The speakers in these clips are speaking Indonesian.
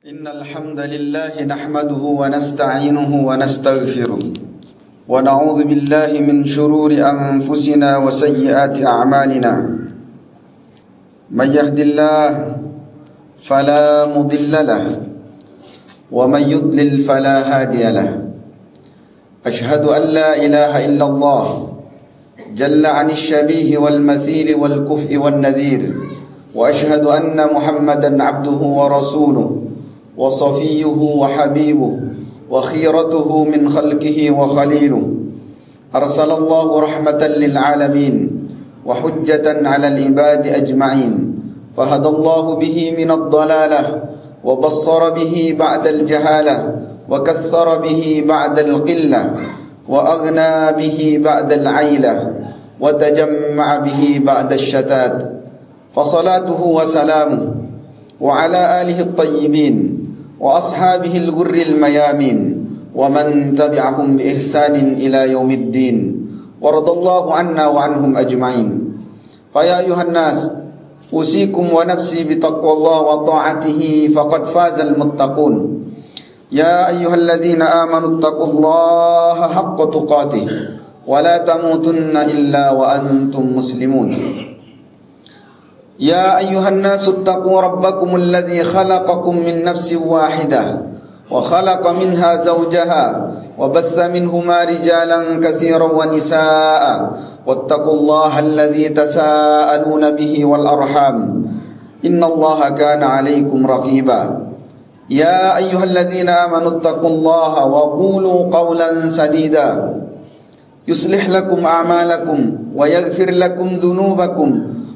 إن الحمد لله نحمده ونستعينه ونستغفره ونعوذ بالله من شرور أنفسنا وسيئات أعمالنا من يهد الله فلا مضل له ومن يضلل فلا هادي له أشهد أن لا إله إلا الله جل عن الشبيه والمثيل والكفء والنذير وأشهد أن محمدا عبده ورسوله وصفيه وحبيبه وخيرته من خلقه وخليله أرسل الله رحمة للعالمين وحجة على العباد أجمعين فهدى الله به من الضلالة وبصر به بعد الجهالة وكثر به بعد القلة وأغنى به بعد العيلة وتجمع به بعد الشتات فصلاته وسلامه وعلى آله الطيبين وأصحابه الغر الميامين ومن تبعهم بإحسان إلى يوم الدين ورضى الله عنا وعنهم أجمعين فيا أيها الناس أوصيكم ونفسي بتقوى الله وطاعته فقد فاز المتقون يا أيها الذين آمنوا اتقوا الله حق تقاته ولا تموتن إلا وأنتم مسلمون يا أيها الناس اتقوا ربكم الذي خلقكم من نفس واحدة وخلق منها زوجها وبث منهما رجالا كثيرا ونساء واتقوا الله الذي تساءلون به والأرحام إن الله كان عليكم رقيبا يا أيها الذين آمنوا اتقوا الله وقولوا قولا سديدا يصلح لكم أعمالكم ويغفر لكم ذنوبكم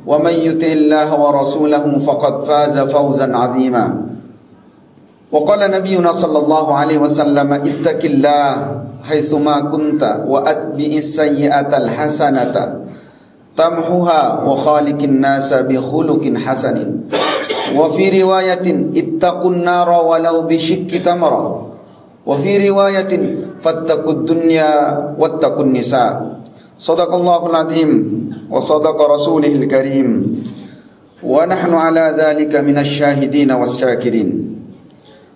ومن يطع الله ورسوله فقد فاز فوزا عظيما وقال نبينا صلى الله عليه وسلم اتق الله حيثما كنت وأتبع السيئة الحسنة تمحها وخالق الناس بخلق حسن وفي رواية اتقوا النار ولو بشق تمرة وفي رواية فاتقوا الدنيا واتقوا النساء صدق الله العظيم وصدق رسوله الكريم ونحن على ذلك من الشاهدين والساكرين.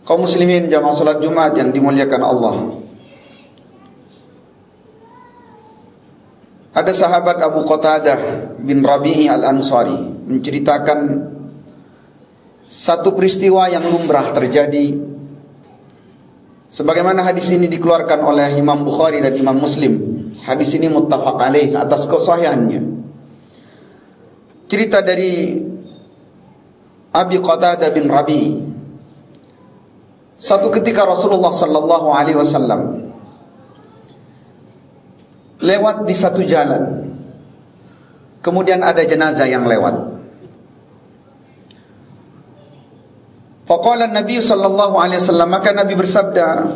Kaum muslimin jamaah salat Jumat yang dimuliakan Allah, ada sahabat Abu Qatadah bin Rabi'i al-Ansari menceritakan satu peristiwa yang lumrah terjadi, sebagaimana hadis ini dikeluarkan oleh Imam Bukhari dan Imam Muslim. Hadis ini muttafaq alaih atas kesahihannya. Cerita dari Abi Qatadah bin Rabi'. Satu ketika Rasulullah sallallahu alaihi wasallam lewat di satu jalan. Kemudian ada jenazah yang lewat. Faqala Nabi sallallahu alaihi wasallam, maka Nabi bersabda,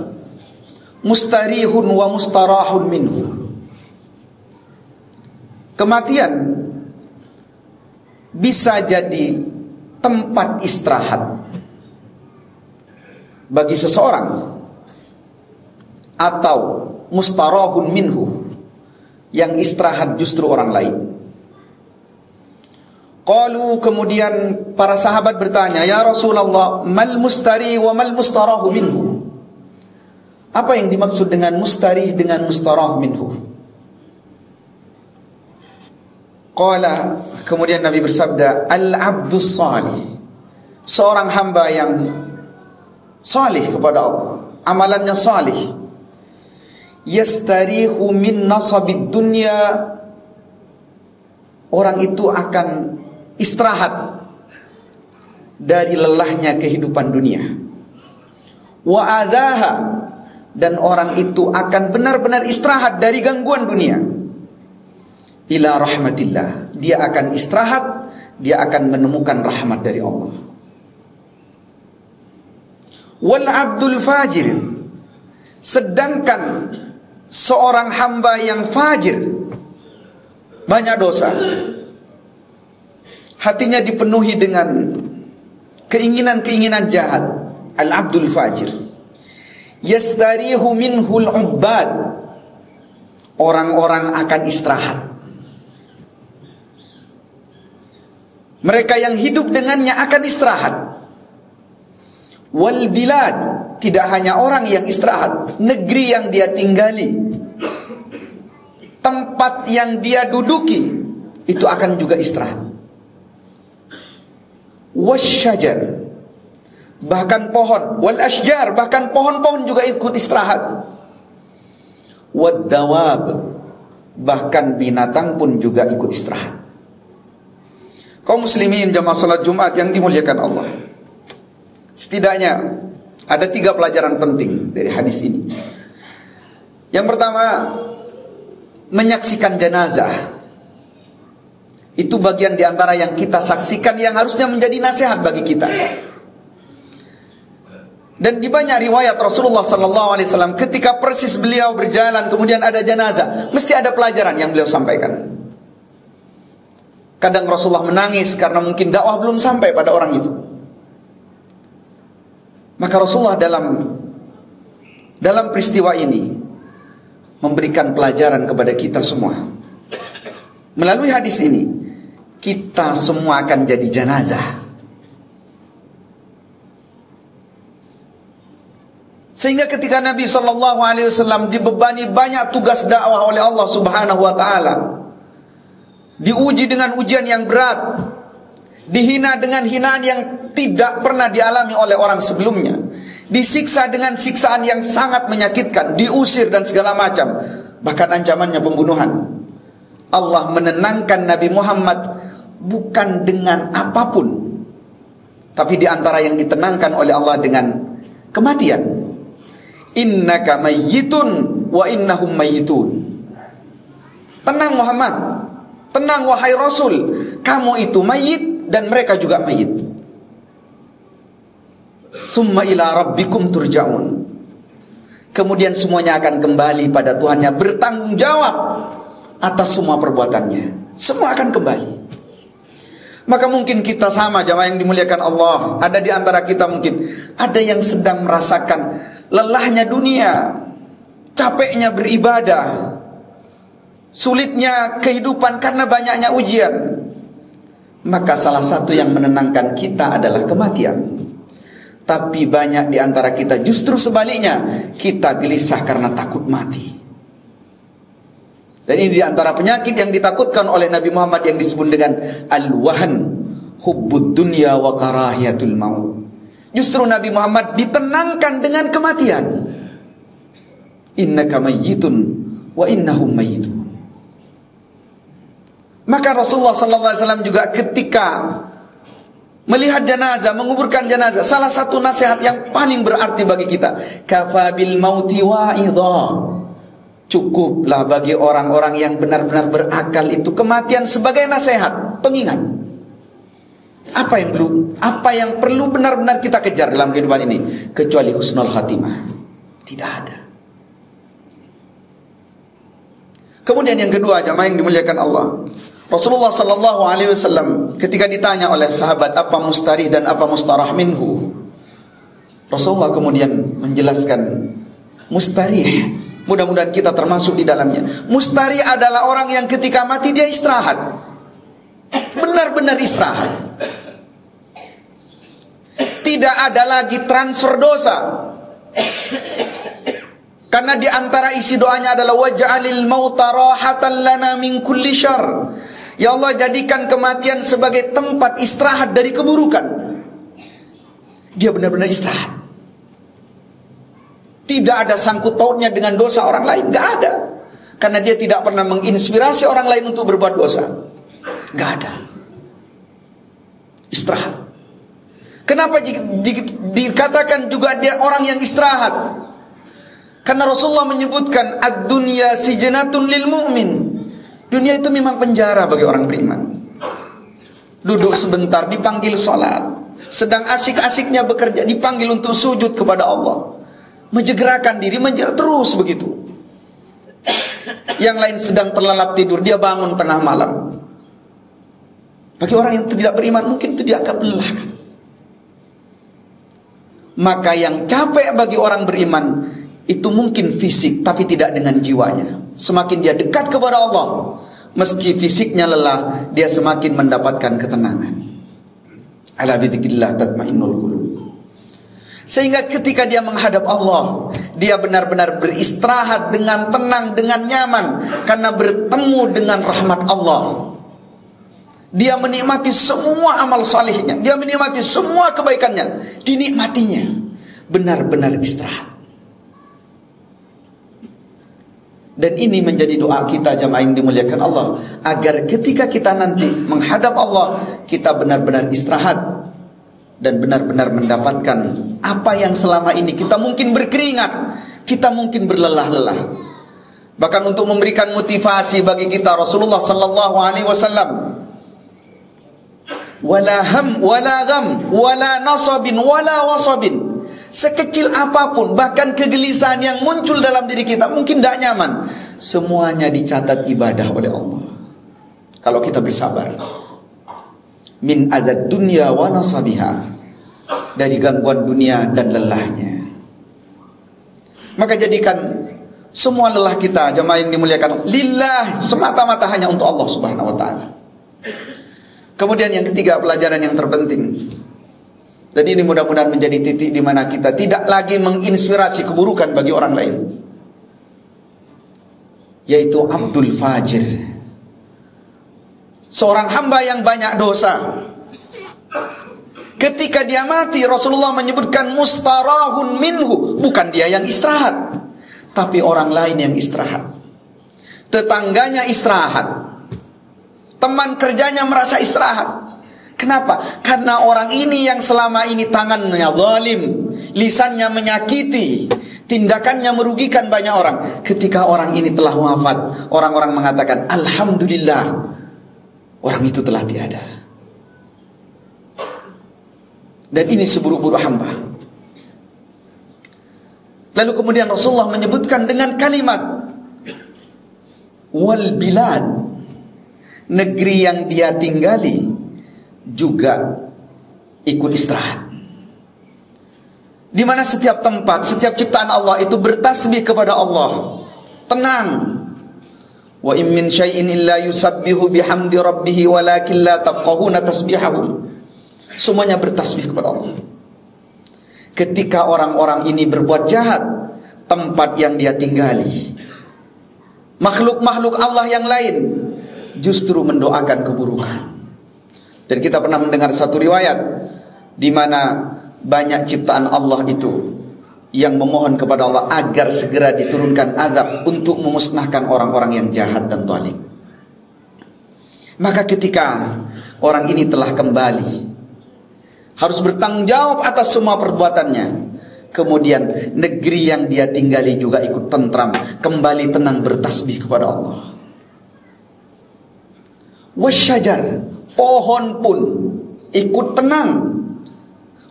mustarihun wa mustarahun minhu. Kematian bisa jadi tempat istirahat bagi seseorang, atau mustarahun minhu, yang istirahat justru orang lain. Qalu, kemudian para sahabat bertanya, ya Rasulullah, mal mustari wa mal mustarahu minhu? Apa yang dimaksud dengan mustari dengan mustarah minhu? Qala, kemudian Nabi bersabda, al-abdus salih, seorang hamba yang salih kepada Allah, amalannya salih, yastarihu min nasabid dunya, orang itu akan istirahat dari lelahnya kehidupan dunia, wa adzaha, dan orang itu akan benar-benar istirahat dari gangguan dunia, ila rahmatillah, dia akan istirahat, dia akan menemukan rahmat dari Allah. Wal abdul fajir, sedangkan seorang hamba yang fajir, banyak dosa, hatinya dipenuhi dengan keinginan-keinginan jahat, al abdul fajir, yastarihu minhul ubbad, orang-orang akan istirahat, mereka yang hidup dengannya akan istirahat. Wal bilad, tidak hanya orang yang istirahat, negeri yang dia tinggali, tempat yang dia duduki, itu akan juga istirahat. Wasyajar, bahkan pohon. Wal ashjar, bahkan pohon-pohon juga ikut istirahat. Wad dawab, bahkan binatang pun juga ikut istirahat. Kaum muslimin jamaah salat Jumat yang dimuliakan Allah, setidaknya ada 3 pelajaran penting dari hadis ini. Yang pertama, menyaksikan jenazah itu bagian diantara yang kita saksikan yang harusnya menjadi nasihat bagi kita. Dan di banyak riwayat Rasulullah SAW, ketika persis beliau berjalan kemudian ada jenazah, mesti ada pelajaran yang beliau sampaikan. Kadang Rasulullah menangis karena mungkin dakwah belum sampai pada orang itu. Maka Rasulullah dalam peristiwa ini memberikan pelajaran kepada kita semua. Melalui hadis ini, kita semua akan jadi jenazah. Sehingga ketika Nabi SAW dibebani banyak tugas dakwah oleh Allah Subhanahu wa Ta'ala, diuji dengan ujian yang berat, dihina dengan hinaan yang tidak pernah dialami oleh orang sebelumnya, disiksa dengan siksaan yang sangat menyakitkan, diusir dan segala macam, bahkan ancamannya pembunuhan. Allah menenangkan Nabi Muhammad bukan dengan apapun, tapi diantara yang ditenangkan oleh Allah dengan kematian. Innaka mayyitun wa innahum mayyitun. Tenang Muhammad, tenang wahai Rasul, kamu itu mayit dan mereka juga mayit. Summa ila rabbikum turja'un. Kemudian semuanya akan kembali pada Tuhannya, bertanggung jawab atas semua perbuatannya. Semua akan kembali. Maka mungkin kita sama jamaah yang dimuliakan Allah, ada di antara kita mungkin ada yang sedang merasakan lelahnya dunia, capeknya beribadah, sulitnya kehidupan karena banyaknya ujian. Maka salah satu yang menenangkan kita adalah kematian. Tapi banyak di antara kita justru sebaliknya, kita gelisah karena takut mati. Dan ini di antara penyakit yang ditakutkan oleh Nabi Muhammad yang disebut dengan al-wahan, hubbud dunya wa karahiyatul maut. Justru Nabi Muhammad ditenangkan dengan kematian. Innaka mayyitun wa innahum mayyitun. Maka Rasulullah SAW juga ketika melihat jenazah, menguburkan jenazah, salah satu nasihat yang paling berarti bagi kita, kafabil mauti wa'idha. Cukuplah bagi orang-orang yang benar-benar berakal itu kematian sebagai nasihat, pengingat. Apa yang perlu benar-benar kita kejar dalam kehidupan ini kecuali husnul khatimah? Tidak ada. Kemudian yang kedua, jamaah yang dimuliakan Allah, Rasulullah SAW ketika ditanya oleh sahabat apa mustarih dan apa mustarah minhu, Rasulullah kemudian menjelaskan mustarih, mudah-mudahan kita termasuk di dalamnya. Mustarih adalah orang yang ketika mati dia istirahat, benar-benar istirahat. Tidak ada lagi transfer dosa. Karena di antara isi doanya adalah waj'alil mauta rahatan lana min kulli syarr. Ya Allah, jadikan kematian sebagai tempat istirahat dari keburukan. Dia benar-benar istirahat. Tidak ada sangkut pautnya dengan dosa orang lain, enggak ada. Karena dia tidak pernah menginspirasi orang lain untuk berbuat dosa. Enggak ada. Istirahat. Kenapa dikatakan juga dia orang yang istirahat? Karena Rasulullah menyebutkan ad-dunya sijnatun lil mu'min. Dunia itu memang penjara bagi orang beriman. Duduk sebentar dipanggil salat, sedang asik-asiknya bekerja dipanggil untuk sujud kepada Allah. Menjegerakan diri terus begitu. Yang lain sedang terlelap tidur, dia bangun tengah malam. Bagi orang yang tidak beriman mungkin itu dianggap melelahkan. Maka yang capek bagi orang beriman itu mungkin fisik, tapi tidak dengan jiwanya. Semakin dia dekat kepada Allah, meski fisiknya lelah, dia semakin mendapatkan ketenangan. Ala bidzikrillah tatmainnul qulub. Sehingga ketika dia menghadap Allah, dia benar-benar beristirahat dengan tenang, dengan nyaman, karena bertemu dengan rahmat Allah. Dia menikmati semua amal salihnya, dia menikmati semua kebaikannya, dinikmatinya, benar-benar istirahat. Dan ini menjadi doa kita jamaah yang dimuliakan Allah, agar ketika kita nanti menghadap Allah, kita benar-benar istirahat dan benar-benar mendapatkan apa yang selama ini kita mungkin berkeringat, kita mungkin berlelah-lelah. Bahkan untuk memberikan motivasi bagi kita, Rasulullah sallallahu alaihi wasallam, wala ham wala gham wala nasabin wala wasabin. Sekecil apapun, bahkan kegelisahan yang muncul dalam diri kita, mungkin tidak nyaman, semuanya dicatat ibadah oleh Allah kalau kita bersabar. Min adad dunya wa nasabiha, dari gangguan dunia dan lelahnya. Maka jadikan semua lelah kita, jemaah yang dimuliakan, lillah, semata-mata hanya untuk Allah subhanahu wa ta'ala. Kemudian yang ketiga, pelajaran yang terpenting, dan ini mudah-mudahan menjadi titik di mana kita tidak lagi menginspirasi keburukan bagi orang lain, yaitu Abdul Fajir, seorang hamba yang banyak dosa. Ketika dia mati, Rasulullah menyebutkan mustarahun minhu, bukan dia yang istirahat, tapi orang lain yang istirahat. Tetangganya istirahat, teman kerjanya merasa istirahat. Kenapa? Karena orang ini yang selama ini tangannya zalim, lisannya menyakiti, tindakannya merugikan banyak orang, ketika orang ini telah wafat, orang-orang mengatakan alhamdulillah, orang itu telah tiada. Dan ini seburuk-buruk hamba. Lalu kemudian Rasulullah menyebutkan dengan kalimat wal bilad, negeri yang dia tinggali juga ikut istirahat, di mana setiap tempat, setiap ciptaan Allah itu bertasbih kepada Allah, tenang. Wa in min syai'in illa yusabbihu bihamdi rabbih walakin la tafqahuna tasbihahum. Semuanya bertasbih kepada Allah. Ketika orang-orang ini berbuat jahat, tempat yang dia tinggali, makhluk-makhluk Allah yang lain justru mendoakan keburukan. Dan kita pernah mendengar satu riwayat di mana banyak ciptaan Allah itu yang memohon kepada Allah agar segera diturunkan azab untuk memusnahkan orang-orang yang jahat dan zalim. Maka ketika orang ini telah kembali, harus bertanggung jawab atas semua perbuatannya, kemudian negeri yang dia tinggali juga ikut tentram, kembali tenang, bertasbih kepada Allah. Wasyajar, pohon pun ikut tenang.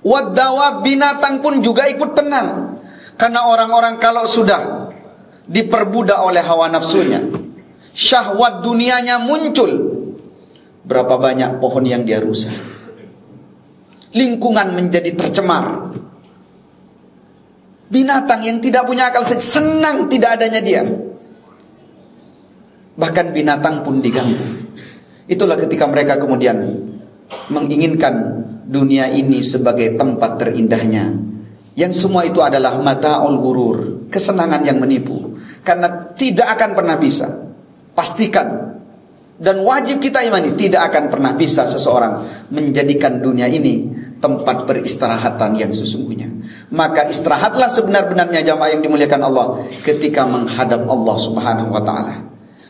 Waddawa, binatang pun juga ikut tenang. Karena orang-orang kalau sudah diperbudak oleh hawa nafsunya, syahwat dunianya muncul, berapa banyak pohon yang dia rusak, lingkungan menjadi tercemar. Binatang yang tidak punya akal senang tidak adanya dia, bahkan binatang pun diganggu. Itulah ketika mereka kemudian menginginkan dunia ini sebagai tempat terindahnya, yang semua itu adalah mata'ul ghurur, kesenangan yang menipu. Karena tidak akan pernah bisa, pastikan dan wajib kita imani, tidak akan pernah bisa seseorang menjadikan dunia ini tempat peristirahatan yang sesungguhnya. Maka istirahatlah sebenar-benarnya jamaah yang dimuliakan Allah ketika menghadap Allah subhanahu wa ta'ala.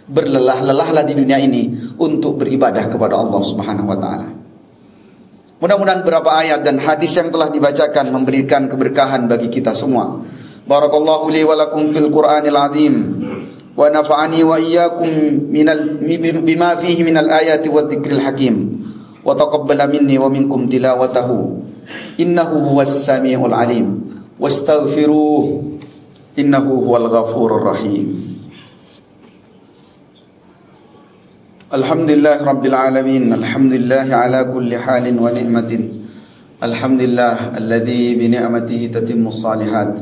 Berlelah-lelahlah di dunia ini untuk beribadah kepada Allah subhanahu wa ta'ala. Mudah-mudahan beberapa ayat dan hadis yang telah dibacakan memberikan keberkahan bagi kita semua. Barakallahu li wa lakum fil Qur'anil azim, wa nafa'ani wa iyyakum bima fihi minal ayati wa dzikril hakim, wa taqabbala minni wa minkum tilawatahu innahu huwas samiul alim, wastaghfiruh innahu huwal ghafurur rahim. Alhamdulillah Rabbil Alamin, alhamdulillah ala kulli halin wa ni'matin, alhamdulillah alladhi bi ni'matihi tatimmu salihat,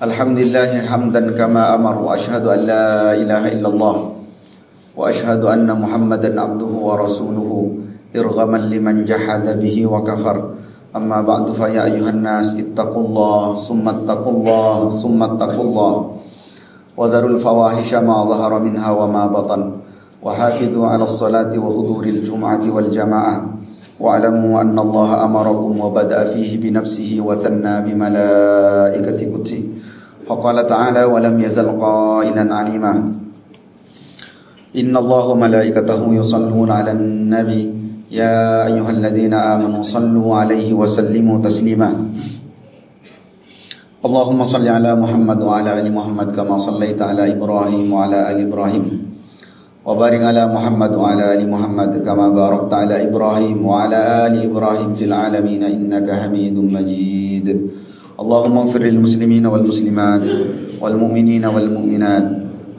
alhamdulillah hamdan kama amar, wa ashhadu an la ilaha illallah wa ashhadu anna Muhammadan abduhu wa rasuluhu irghaman liman jahada bihi wa kafar. أما بعد فيا أيها الناس اتقوا الله ثم اتقوا الله وذروا الفواحش ما ظهر منها وما بطن وحافظوا على الصلاة وحضور الجمعة والجماعة واعلموا أن الله أمركم وبدأ فيه بنفسه وثنى بملائكة قدسه فقال تعالى ولم يزل قائلا عليما إن الله وملائكته يصلون على النبي يا أيها الذين آمنوا صلوا عليه وسلموا تسليما اللهم صل على محمد وعلى آل محمد كما صليت على إبراهيم وعلى آل إبراهيم وبارك على محمد وعلى آل محمد كما باركت على إبراهيم وعلى آل إبراهيم في العالمين إنك حميد مجيد اللهم اغفر للمسلمين والمسلمات والمؤمنين والمؤمنات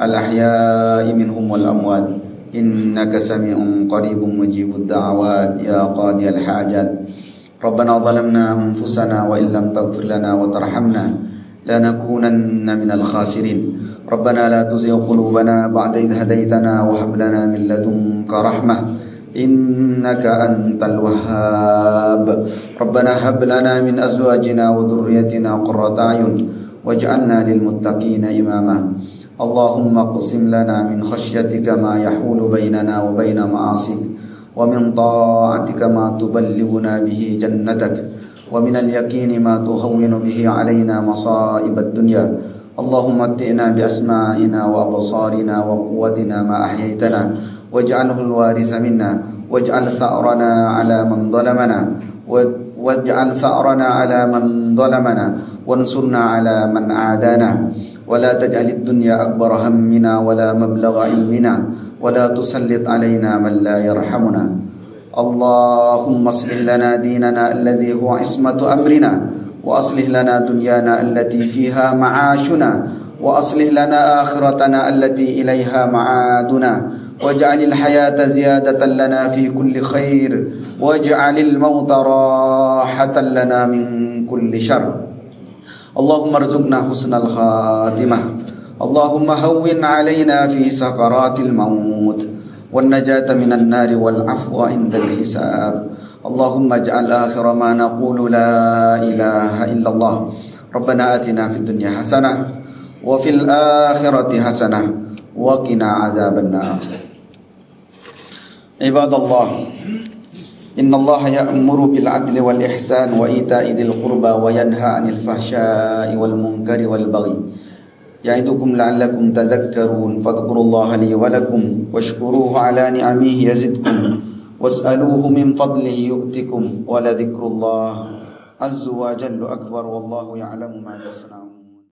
الأحياء منهم والأموات إنك سميع قريب مجيب الدعوات يا قاضي الحاجات ربنا ظلمنا أنفسنا وإن لم تغفر لنا وترحمنا لنكونن من الخاسرين ربنا لا تزغ قلوبنا بعد إذ هديتنا وهب لنا من لدنك رحمة إنك أنت الوهاب ربنا هب لنا من أزواجنا وذريتنا قرة أعين واجعلنا للمتقين إماما اللهم اقسم لنا من خشيتك ما يحول بيننا وبين معاصيك ومن طاعتك ما تبلغنا به جنتك ومن اليقين ما تهون به علينا مصائب الدنيا اللهم متعنا بأسماعنا وأبصارنا وقوتنا ما أحييتنا واجعله الوارث منا واجعل ثأرنا على من ظلمنا وانصرنا على من عادانا ولا تجعل الدنيا أكبر همنا ولا مبلغ علمنا ولا تسلط علينا من لا يرحمنا اللهم اصلح لنا ديننا الذي هو عصمة أمرنا وأصلح لنا دنيانا التي فيها معاشنا وأصلح لنا آخرتنا التي إليها معادنا واجعل الحياة زيادة لنا في كل خير واجعل الموت راحة لنا من كل شر اللهم ارزقنا حسن الخاتمة اللهم هون علينا في سكرات الموت والنجاة من النار والعفو عند الحساب اللهم اجعل آخر ما نقول لا إله إلا الله ربنا آتنا في الدنيا حسنة وفي الآخرة حسنة وقنا عذاب النار عباد الله إن الله يأمر بالعدل والإحسان وإيتاء ذي القربى وينهى عن الفحشاء والمنكر والبغي يعظكم لعلكم تذكرون فاذكروا الله لي ولكم واشكروه على نعمه يزدكم واسألوه من فضله يؤتكم ولذكر الله عز وجل أكبر والله يعلم ما تصنعون